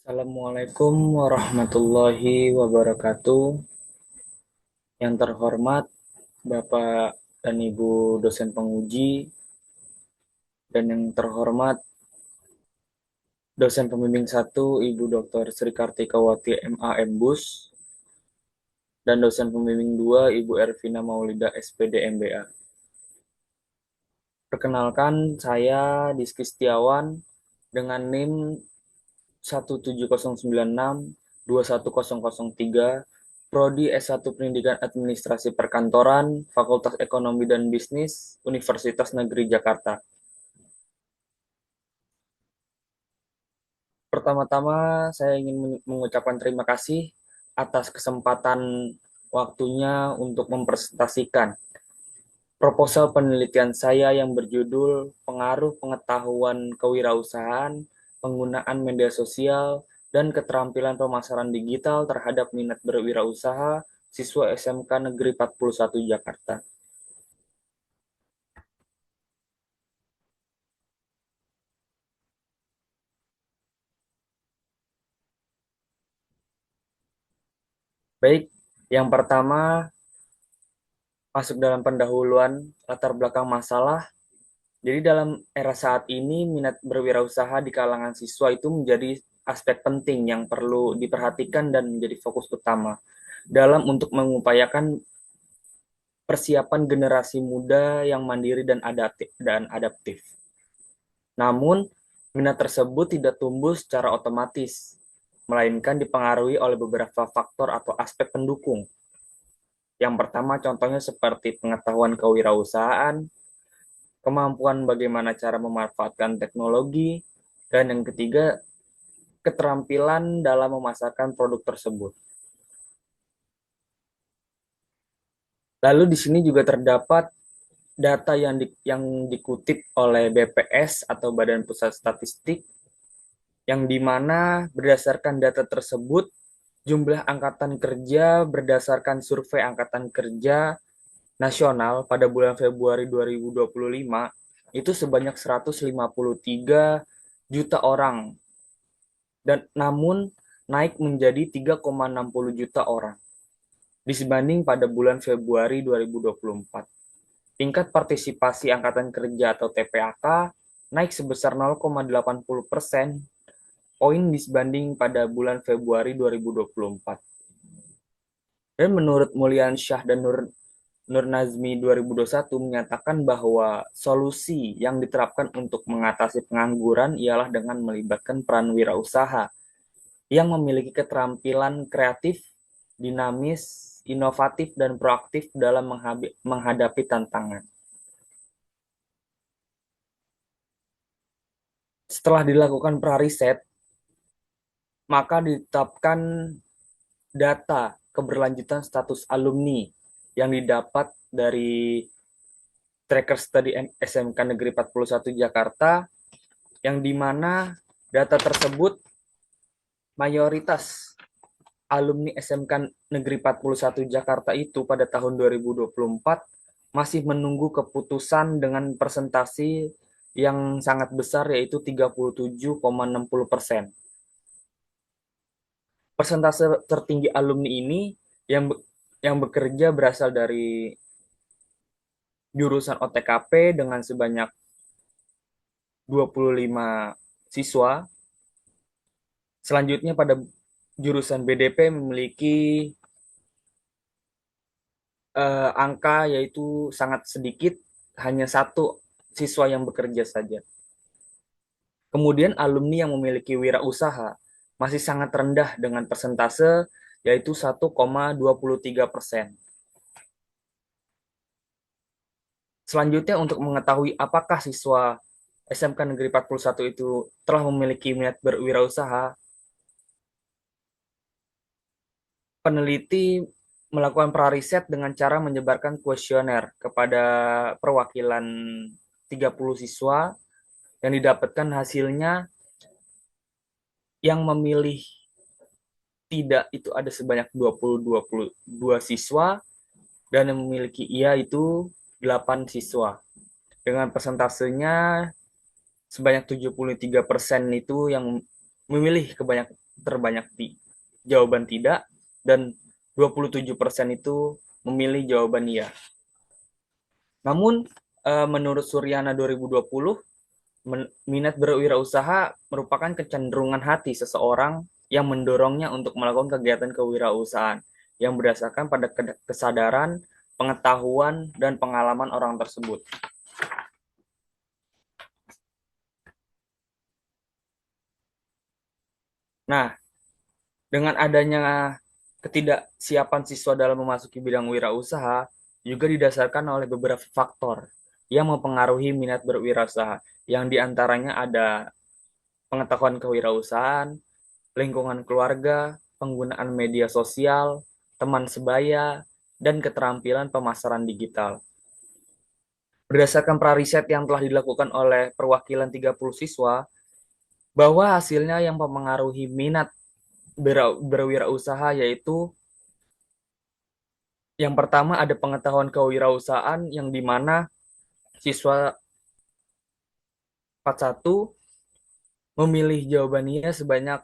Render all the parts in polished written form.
Assalamualaikum warahmatullahi wabarakatuh. Yang terhormat Bapak dan Ibu dosen penguji, dan yang terhormat dosen pembimbing satu Ibu Dr. Sri Kartikawati MA MBus, dan dosen pembimbing 2 Ibu Ervina Maulida SPD MBA. Perkenalkan, saya Diski Setiawan dengan NIM 17096-21003, Prodi S1 Pendidikan Administrasi Perkantoran, Fakultas Ekonomi dan Bisnis, Universitas Negeri Jakarta. Pertama-tama, saya ingin mengucapkan terima kasih atas kesempatan waktunya untuk mempresentasikan proposal penelitian saya yang berjudul Pengaruh Pengetahuan Kewirausahaan, Penggunaan Media Sosial, dan Keterampilan Pemasaran Digital terhadap minat berwirausaha siswa SMK Negeri 41 Jakarta. Baik, yang pertama masuk dalam pendahuluan latar belakang masalah. Jadi dalam era saat ini, minat berwirausaha di kalangan siswa itu menjadi aspek penting yang perlu diperhatikan dan menjadi fokus utama dalam untuk mengupayakan persiapan generasi muda yang mandiri dan adaptif. Namun, minat tersebut tidak tumbuh secara otomatis, melainkan dipengaruhi oleh beberapa faktor atau aspek pendukung. Yang pertama contohnya seperti pengetahuan kewirausahaan, kemampuan bagaimana cara memanfaatkan teknologi, dan yang ketiga, keterampilan dalam memasarkan produk tersebut. Lalu di sini juga terdapat data yang dikutip oleh BPS atau Badan Pusat Statistik, yang dimana berdasarkan data tersebut, jumlah angkatan kerja berdasarkan survei angkatan kerja nasional pada bulan Februari 2025 itu sebanyak 153 juta orang, dan namun naik menjadi 3,60 juta orang disebanding pada bulan Februari 2024. Tingkat partisipasi angkatan kerja atau TPAK naik sebesar 0,80% poin disebanding pada bulan Februari 2024. Dan menurut Mulyan Syah dan Nur Nazmi 2021 menyatakan bahwa solusi yang diterapkan untuk mengatasi pengangguran ialah dengan melibatkan peran wirausaha yang memiliki keterampilan kreatif, dinamis, inovatif, dan proaktif dalam menghadapi tantangan. Setelah dilakukan prariset, maka ditetapkan data keberlanjutan status alumni yang didapat dari Tracker Study SMK Negeri 41 Jakarta, yang dimana data tersebut mayoritas alumni SMK Negeri 41 Jakarta itu pada tahun 2024 masih menunggu keputusan dengan presentasi yang sangat besar, yaitu 37,60%. Persentase tertinggi alumni ini yang yang bekerja berasal dari jurusan OTKP dengan sebanyak 25 siswa. Selanjutnya pada jurusan BDP memiliki angka yaitu sangat sedikit, hanya satu siswa yang bekerja saja. Kemudian alumni yang memiliki wirausaha masih sangat rendah dengan persentase yaitu 1,23%. Selanjutnya untuk mengetahui apakah siswa SMK Negeri 41 itu telah memiliki minat berwirausaha, peneliti melakukan prariset dengan cara menyebarkan kuesioner kepada perwakilan 30 siswa, yang didapatkan hasilnya yang memilih tidak itu ada sebanyak 22 siswa, dan yang memiliki iya itu 8 siswa. Dengan persentasenya sebanyak 73% itu yang memilih terbanyak jawaban tidak, dan 27% itu memilih jawaban iya. Namun, menurut Suryana 2020, minat berwirausaha merupakan kecenderungan hati seseorang yang mendorongnya untuk melakukan kegiatan kewirausahaan yang berdasarkan pada kesadaran, pengetahuan, dan pengalaman orang tersebut. Nah, dengan adanya ketidaksiapan siswa dalam memasuki bidang wirausaha juga didasarkan oleh beberapa faktor yang mempengaruhi minat berwirausaha, yang diantaranya ada pengetahuan kewirausahaan, lingkungan keluarga, penggunaan media sosial, teman sebaya, dan keterampilan pemasaran digital. Berdasarkan prariset yang telah dilakukan oleh perwakilan 30 siswa, bahwa hasilnya yang mempengaruhi minat berwirausaha yaitu yang pertama ada pengetahuan kewirausahaan, yang dimana siswa 41 memilih jawabannya sebanyak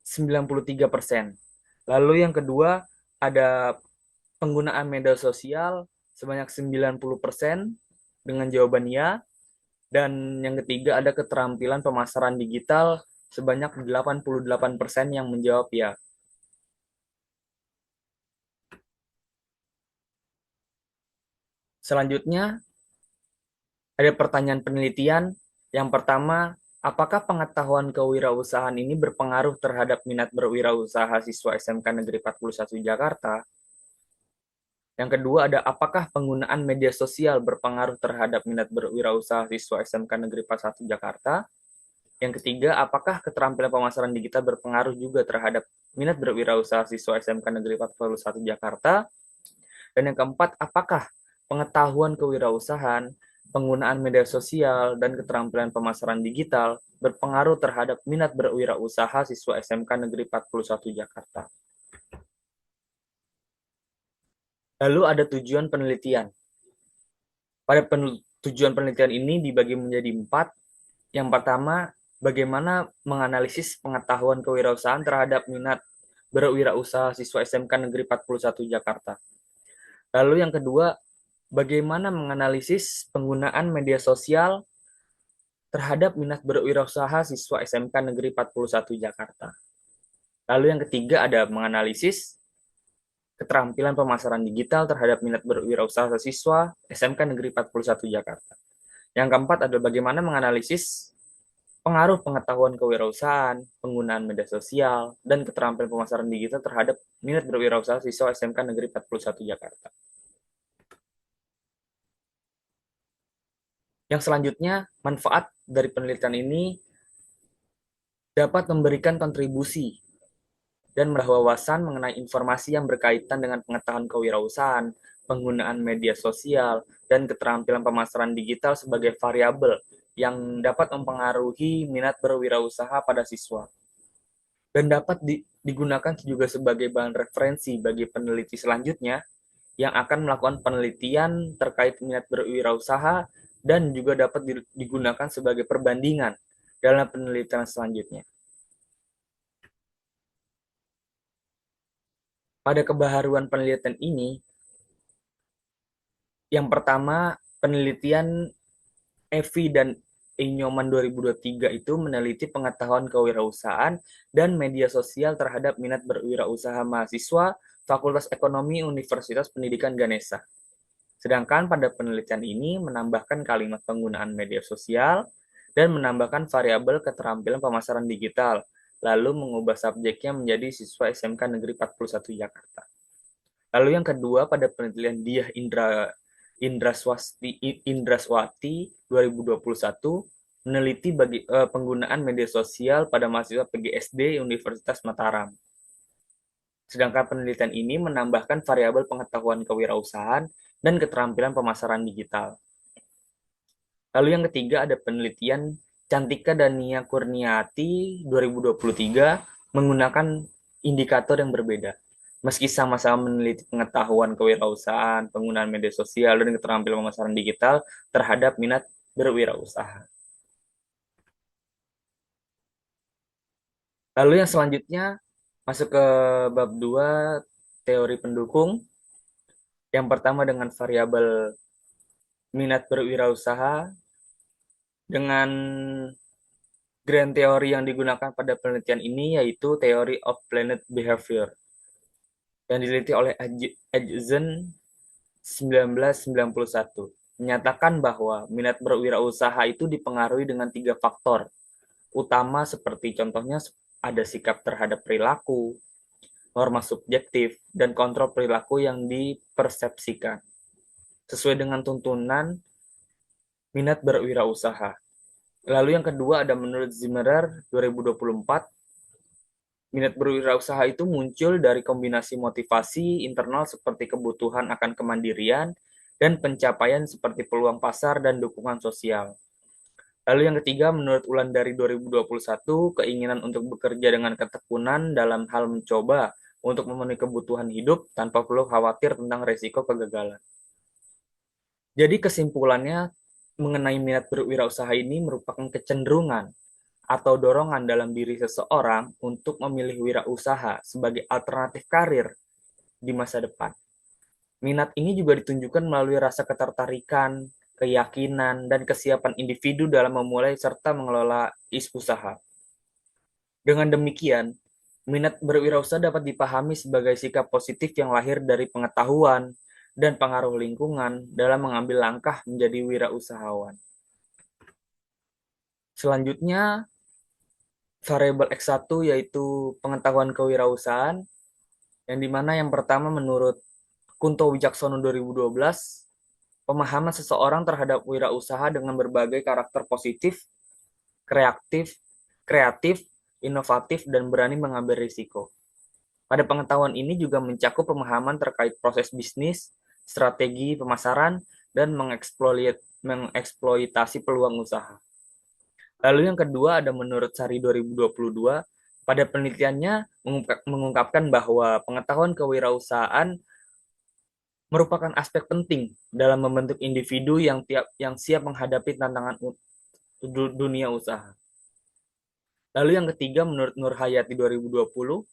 93%. Lalu yang kedua ada penggunaan media sosial sebanyak 90% dengan jawaban ya. Dan yang ketiga ada keterampilan pemasaran digital sebanyak 88% yang menjawab ya. Selanjutnya ada pertanyaan penelitian. Yang pertama, apakah pengetahuan kewirausahaan ini berpengaruh terhadap minat berwirausaha siswa SMK Negeri 41 Jakarta? Yang kedua ada apakah penggunaan media sosial berpengaruh terhadap minat berwirausaha siswa SMK Negeri 41 Jakarta? Yang ketiga, apakah keterampilan pemasaran digital berpengaruh juga terhadap minat berwirausaha siswa SMK Negeri 41 Jakarta? Dan yang keempat, apakah pengetahuan kewirausahaan, penggunaan media sosial, dan keterampilan pemasaran digital berpengaruh terhadap minat berwirausaha siswa SMK Negeri 41 Jakarta? Lalu ada tujuan penelitian. Pada tujuan penelitian ini dibagi menjadi 4. Yang pertama, bagaimana menganalisis pengetahuan kewirausahaan terhadap minat berwirausaha siswa SMK Negeri 41 Jakarta. Lalu yang kedua, bagaimana menganalisis penggunaan media sosial terhadap minat berwirausaha siswa SMK Negeri 41 Jakarta. Lalu yang ketiga ada menganalisis keterampilan pemasaran digital terhadap minat berwirausaha siswa SMK Negeri 41 Jakarta. Yang keempat adalah bagaimana menganalisis pengaruh pengetahuan kewirausahaan, penggunaan media sosial, dan keterampilan pemasaran digital terhadap minat berwirausaha siswa SMK Negeri 41 Jakarta. Yang selanjutnya, manfaat dari penelitian ini dapat memberikan kontribusi dan menambah wawasan mengenai informasi yang berkaitan dengan pengetahuan kewirausahaan, penggunaan media sosial, dan keterampilan pemasaran digital sebagai variabel yang dapat mempengaruhi minat berwirausaha pada siswa. Dan dapat digunakan juga sebagai bahan referensi bagi peneliti selanjutnya yang akan melakukan penelitian terkait minat berwirausaha, dan juga dapat digunakan sebagai perbandingan dalam penelitian selanjutnya. Pada kebaharuan penelitian ini, yang pertama, penelitian Evi dan Inyoman 2023 itu meneliti pengetahuan kewirausahaan dan media sosial terhadap minat berwirausaha mahasiswa Fakultas Ekonomi Universitas Pendidikan Ganesha. Sedangkan pada penelitian ini menambahkan kalimat penggunaan media sosial dan menambahkan variabel keterampilan pemasaran digital, lalu mengubah subjeknya menjadi siswa SMK Negeri 41 Jakarta. Lalu yang kedua, pada penelitian Diah Indraswati 2021 meneliti penggunaan media sosial pada mahasiswa PGSD Universitas Mataram. Sedangkan penelitian ini menambahkan variabel pengetahuan kewirausahaan dan keterampilan pemasaran digital. Lalu yang ketiga ada penelitian Cantika Dania Kurniati 2023 menggunakan indikator yang berbeda. Meski sama-sama meneliti pengetahuan kewirausahaan, penggunaan media sosial, dan keterampilan pemasaran digital terhadap minat berwirausaha. Lalu yang selanjutnya masuk ke bab 2 teori pendukung. Yang pertama dengan variabel minat berwirausaha dengan grand teori yang digunakan pada penelitian ini yaitu Theory of Planet Behavior yang diteliti oleh Edgen 1991 menyatakan bahwa minat berwirausaha itu dipengaruhi dengan 3 faktor utama seperti contohnya ada sikap terhadap perilaku, norma subjektif, dan kontrol perilaku yang dipersepsikan sesuai dengan tuntunan minat berwirausaha. Lalu yang kedua ada menurut Zimmerer 2024, minat berwirausaha itu muncul dari kombinasi motivasi internal seperti kebutuhan akan kemandirian dan pencapaian seperti peluang pasar dan dukungan sosial. Lalu yang ketiga, menurut Ulan dari 2021, keinginan untuk bekerja dengan ketekunan dalam hal mencoba untuk memenuhi kebutuhan hidup tanpa perlu khawatir tentang resiko kegagalan. Jadi kesimpulannya mengenai minat berwirausaha ini merupakan kecenderungan atau dorongan dalam diri seseorang untuk memilih wirausaha sebagai alternatif karir di masa depan. Minat ini juga ditunjukkan melalui rasa ketertarikan, keyakinan, dan kesiapan individu dalam memulai serta mengelola usaha. Dengan demikian, minat berwirausaha dapat dipahami sebagai sikap positif yang lahir dari pengetahuan dan pengaruh lingkungan dalam mengambil langkah menjadi wirausahawan. Selanjutnya, variabel X1 yaitu pengetahuan kewirausahaan, yang dimana yang pertama menurut Kunto Wijaksono 2012, pemahaman seseorang terhadap wirausaha dengan berbagai karakter positif, kreatif, kreatif, inovatif, dan berani mengambil risiko. Pada pengetahuan ini juga mencakup pemahaman terkait proses bisnis, strategi pemasaran, dan mengeksploitasi peluang usaha. Lalu yang kedua ada menurut Sari 2022, pada penelitiannya mengungkapkan bahwa pengetahuan kewirausahaan merupakan aspek penting dalam membentuk individu yang siap menghadapi tantangan dunia usaha. Lalu yang ketiga menurut Nur Hayati 2020,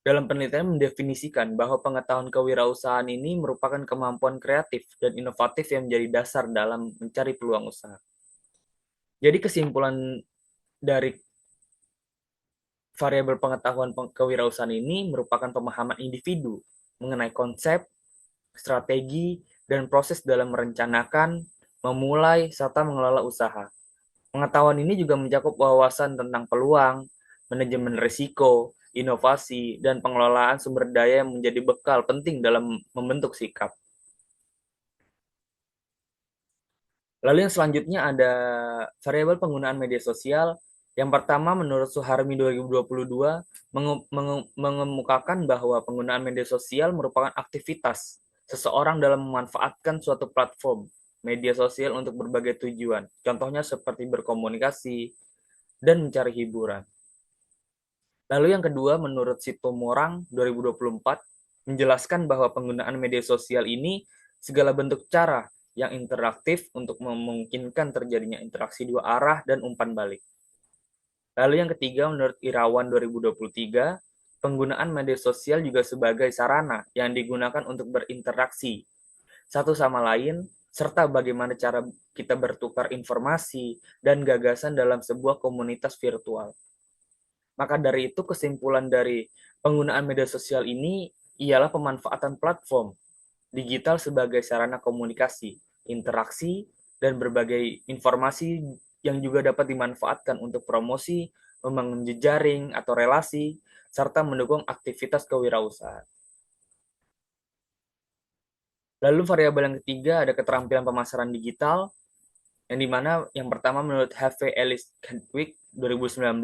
dalam penelitian mendefinisikan bahwa pengetahuan kewirausahaan ini merupakan kemampuan kreatif dan inovatif yang menjadi dasar dalam mencari peluang usaha. Jadi kesimpulan dari variabel pengetahuan kewirausahaan ini merupakan pemahaman individu mengenai konsep, strategi, dan proses dalam merencanakan, memulai, serta mengelola usaha. Pengetahuan ini juga mencakup wawasan tentang peluang, manajemen risiko, inovasi, dan pengelolaan sumber daya yang menjadi bekal penting dalam membentuk sikap. Lalu yang selanjutnya ada variabel penggunaan media sosial. Yang pertama, menurut Suharmi 2022, mengemukakan bahwa penggunaan media sosial merupakan aktivitas seseorang dalam memanfaatkan suatu platform media sosial untuk berbagai tujuan. Contohnya seperti berkomunikasi dan mencari hiburan. Lalu yang kedua, menurut Situmorang 2024, menjelaskan bahwa penggunaan media sosial ini segala bentuk cara yang interaktif untuk memungkinkan terjadinya interaksi dua arah dan umpan balik. Lalu yang ketiga, menurut Irawan 2023, penggunaan media sosial juga sebagai sarana yang digunakan untuk berinteraksi satu sama lain, serta bagaimana cara kita bertukar informasi dan gagasan dalam sebuah komunitas virtual. Maka dari itu kesimpulan dari penggunaan media sosial ini ialah pemanfaatan platform digital sebagai sarana komunikasi, interaksi, dan berbagai informasi yang juga dapat dimanfaatkan untuk promosi, membangun jejaring atau relasi, serta mendukung aktivitas kewirausahaan. Lalu variabel yang ketiga ada keterampilan pemasaran digital, yang dimana yang pertama menurut H.V. Ellis Kedwick 2019,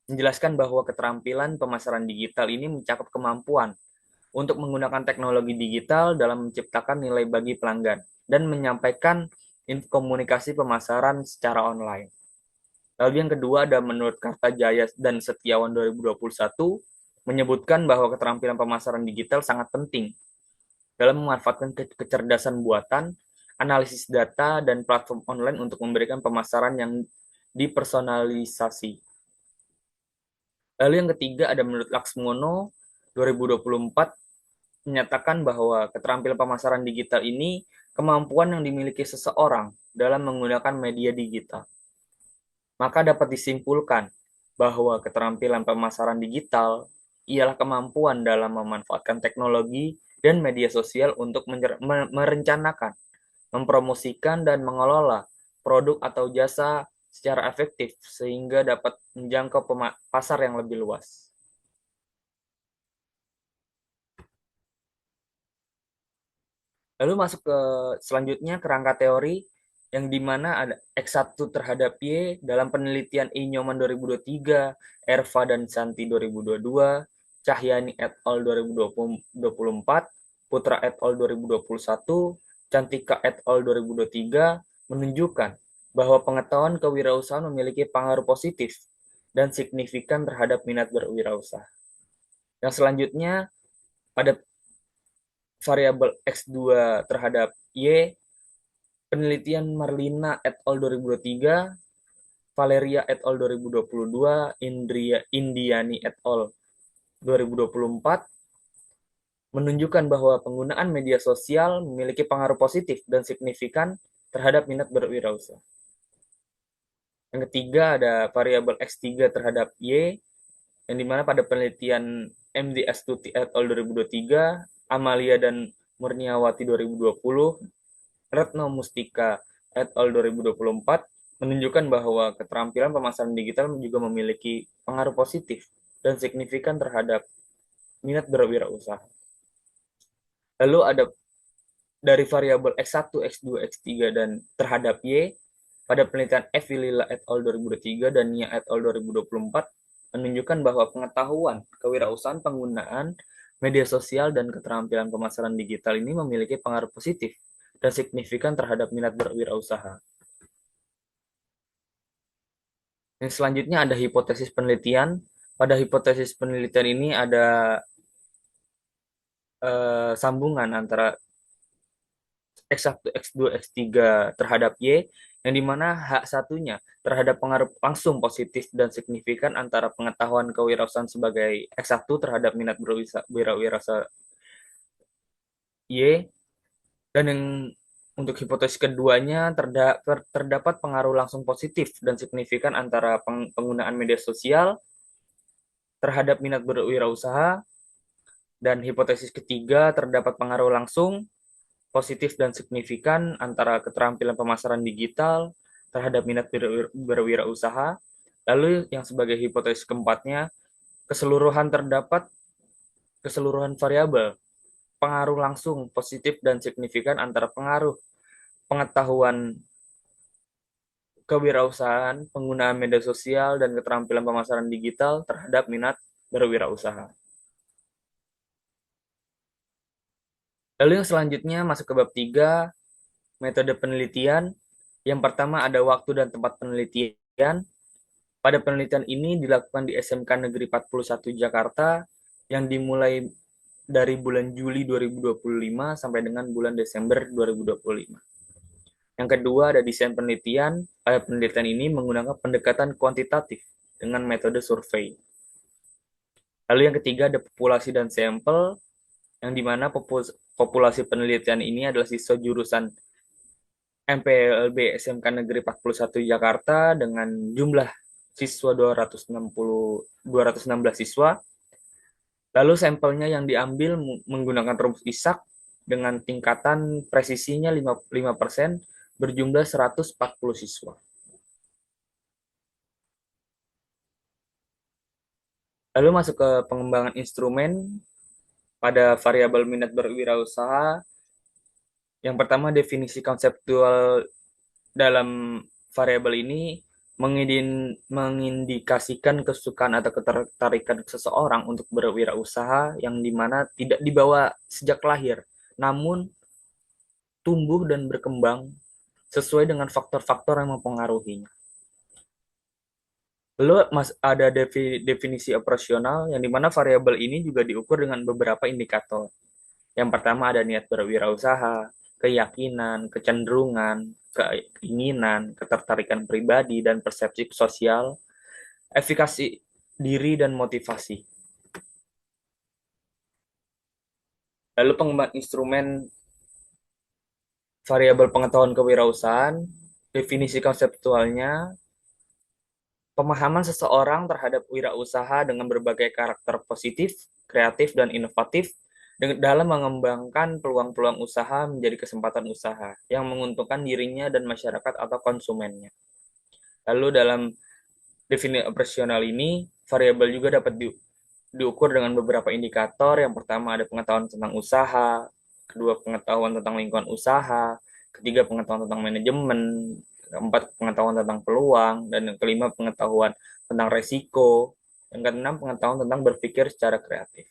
menjelaskan bahwa keterampilan pemasaran digital ini mencakup kemampuan untuk menggunakan teknologi digital dalam menciptakan nilai bagi pelanggan dan menyampaikan komunikasi pemasaran secara online. Lalu yang kedua ada menurut Kartajaya dan Setiawan 2021 menyebutkan bahwa keterampilan pemasaran digital sangat penting dalam memanfaatkan kecerdasan buatan, analisis data, dan platform online untuk memberikan pemasaran yang dipersonalisasi. Lalu yang ketiga ada menurut Laksmono 2024 menyatakan bahwa keterampilan pemasaran digital ini kemampuan yang dimiliki seseorang dalam menggunakan media digital. Maka dapat disimpulkan bahwa keterampilan pemasaran digital ialah kemampuan dalam memanfaatkan teknologi dan media sosial untuk merencanakan, mempromosikan, dan mengelola produk atau jasa secara efektif sehingga dapat menjangkau pasar yang lebih luas. Lalu masuk ke selanjutnya kerangka teori yang dimana ada X1 terhadap Y dalam penelitian E. Nyoman 2023, Erva dan Santi 2022, Cahyani et al. 2024, Putra et al. 2021, Cantika et al. 2023 menunjukkan bahwa pengetahuan kewirausahaan memiliki pengaruh positif dan signifikan terhadap minat berwirausaha. Yang selanjutnya pada variabel X2 terhadap Y, penelitian Marlina et al. 2023, Valeria et al. 2022, Indiani et al. 2024 menunjukkan bahwa penggunaan media sosial memiliki pengaruh positif dan signifikan terhadap minat berwirausaha. Yang ketiga ada variabel X3 terhadap Y, yang dimana pada penelitian MDS Tuti et al. 2023, Amalia dan Murniawati 2020, Retno Mustika et al. 2024 menunjukkan bahwa keterampilan pemasaran digital juga memiliki pengaruh positif dan signifikan terhadap minat berwirausaha. Lalu ada dari variabel X1, X2, X3 dan terhadap Y pada penelitian F. Lila et al. 2023 dan Nia et al. 2024 menunjukkan bahwa pengetahuan kewirausahaan penggunaan media sosial dan keterampilan pemasaran digital ini memiliki pengaruh positif dan signifikan terhadap minat berwirausaha. Yang selanjutnya ada hipotesis penelitian. Pada hipotesis penelitian ini ada sambungan antara X1, X2, X3 terhadap Y, yang dimana H1-nya terhadap pengaruh langsung positif dan signifikan antara pengetahuan kewirausahaan sebagai X1 terhadap minat berwirausaha Y, dan yang untuk hipotesis keduanya terdapat pengaruh langsung positif dan signifikan antara penggunaan media sosial terhadap minat berwirausaha, dan hipotesis ketiga terdapat pengaruh langsung positif dan signifikan antara keterampilan pemasaran digital terhadap minat berwirausaha. Lalu yang sebagai hipotesis keempatnya, keseluruhan variabel pengaruh langsung positif dan signifikan antara pengaruh pengetahuan kewirausahaan, penggunaan media sosial, dan keterampilan pemasaran digital terhadap minat berwirausaha. Lalu yang selanjutnya masuk ke bab 3, metode penelitian. Yang pertama ada waktu dan tempat penelitian. Pada penelitian ini dilakukan di SMK Negeri 41 Jakarta yang dimulai dari bulan Juli 2025 sampai dengan bulan Desember 2025. Yang kedua ada desain penelitian. Pada penelitian ini menggunakan pendekatan kuantitatif dengan metode survei. Lalu yang ketiga ada populasi dan sampel, yang dimana populasi penelitian ini adalah siswa jurusan MPLB SMK Negeri 41 Jakarta dengan jumlah siswa 216 siswa. Lalu sampelnya yang diambil menggunakan rumus Ishak dengan tingkatan presisinya 5% berjumlah 140 siswa. Lalu masuk ke pengembangan instrumen pada variabel minat berwirausaha. Yang pertama definisi konseptual dalam variabel ini mengindikasikan kesukaan atau ketertarikan seseorang untuk berwirausaha yang dimana tidak dibawa sejak lahir, namun tumbuh dan berkembang sesuai dengan faktor-faktor yang mempengaruhinya. Lalu ada definisi operasional yang dimana variabel ini juga diukur dengan beberapa indikator. Yang pertama ada niat berwirausaha, keyakinan, kecenderungan, keinginan, ketertarikan pribadi, dan persepsi sosial. Efikasi diri, dan motivasi. Lalu pengembangan instrumen variabel pengetahuan kewirausahaan, definisi konseptualnya, pemahaman seseorang terhadap wirausaha dengan berbagai karakter positif, kreatif, dan inovatif dalam mengembangkan peluang-peluang usaha menjadi kesempatan usaha yang menguntungkan dirinya dan masyarakat atau konsumennya. Lalu dalam definisi operasional ini, variabel juga dapat diukur dengan beberapa indikator. Yang pertama ada pengetahuan tentang usaha, kedua pengetahuan tentang lingkungan usaha, ketiga pengetahuan tentang manajemen, keempat pengetahuan tentang peluang, dan yang kelima pengetahuan tentang resiko, yang keenam pengetahuan tentang berpikir secara kreatif.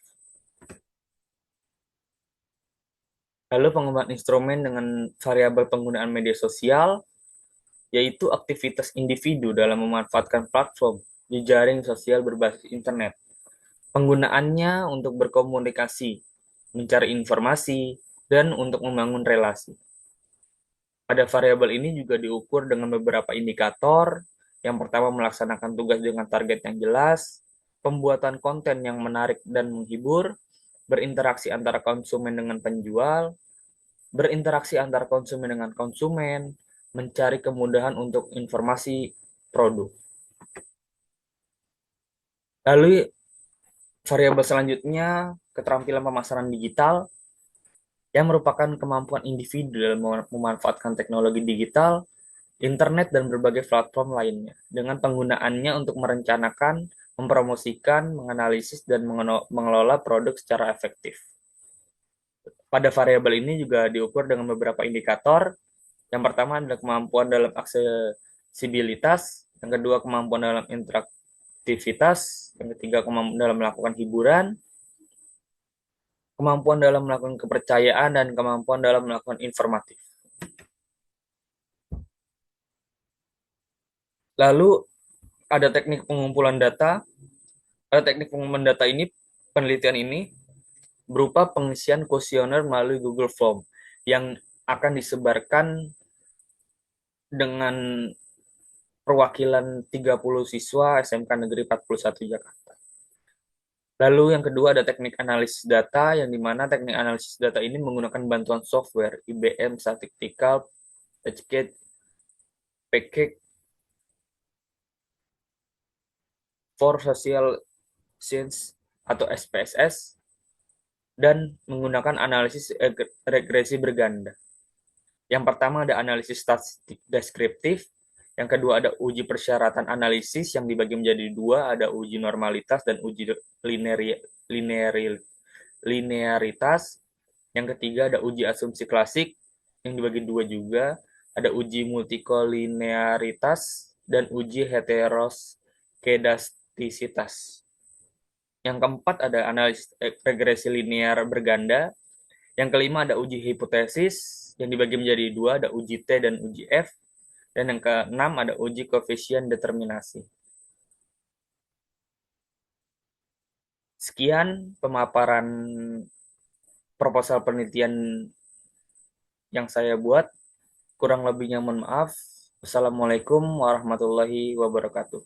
Lalu pengembangan instrumen dengan variabel penggunaan media sosial, yaitu aktivitas individu dalam memanfaatkan platform jejaring sosial berbasis internet. Penggunaannya untuk berkomunikasi, mencari informasi, dan untuk membangun relasi. Pada variabel ini juga diukur dengan beberapa indikator. Yang pertama, melaksanakan tugas dengan target yang jelas, pembuatan konten yang menarik dan menghibur, berinteraksi antara konsumen dengan penjual, berinteraksi antara konsumen dengan konsumen, mencari kemudahan untuk informasi produk. Lalu variabel selanjutnya, keterampilan pemasaran digital, yang merupakan kemampuan individu dalam memanfaatkan teknologi digital, internet, dan berbagai platform lainnya, dengan penggunaannya untuk merencanakan, mempromosikan, menganalisis, dan mengelola produk secara efektif. Pada variabel ini juga diukur dengan beberapa indikator. Yang pertama adalah kemampuan dalam aksesibilitas, yang kedua kemampuan dalam interaktivitas, yang ketiga kemampuan dalam melakukan hiburan, kemampuan dalam melakukan kepercayaan, dan kemampuan dalam melakukan informatif. Lalu ada teknik pengumpulan data. Pada teknik pengumpulan data ini, penelitian ini berupa pengisian kuesioner melalui Google Form yang akan disebarkan dengan perwakilan 30 siswa SMK Negeri 41 Jakarta. Lalu yang kedua ada teknik analisis data, yang dimana teknik analisis data ini menggunakan bantuan software IBM Statistical Package for Social Science atau SPSS, dan menggunakan analisis regresi berganda. Yang pertama ada analisis statistik deskriptif, yang kedua ada uji persyaratan analisis yang dibagi menjadi dua, ada uji normalitas dan uji linearitas. Yang ketiga ada uji asumsi klasik yang dibagi dua juga, ada uji multikolinearitas dan uji heteroskedastisitas. Yang keempat ada analisis regresi linear berganda. Yang kelima ada uji hipotesis yang dibagi menjadi dua, ada uji T dan uji F. Dan yang keenam ada uji koefisien determinasi. Sekian pemaparan proposal penelitian yang saya buat. Kurang lebihnya mohon maaf. Wassalamualaikum warahmatullahi wabarakatuh.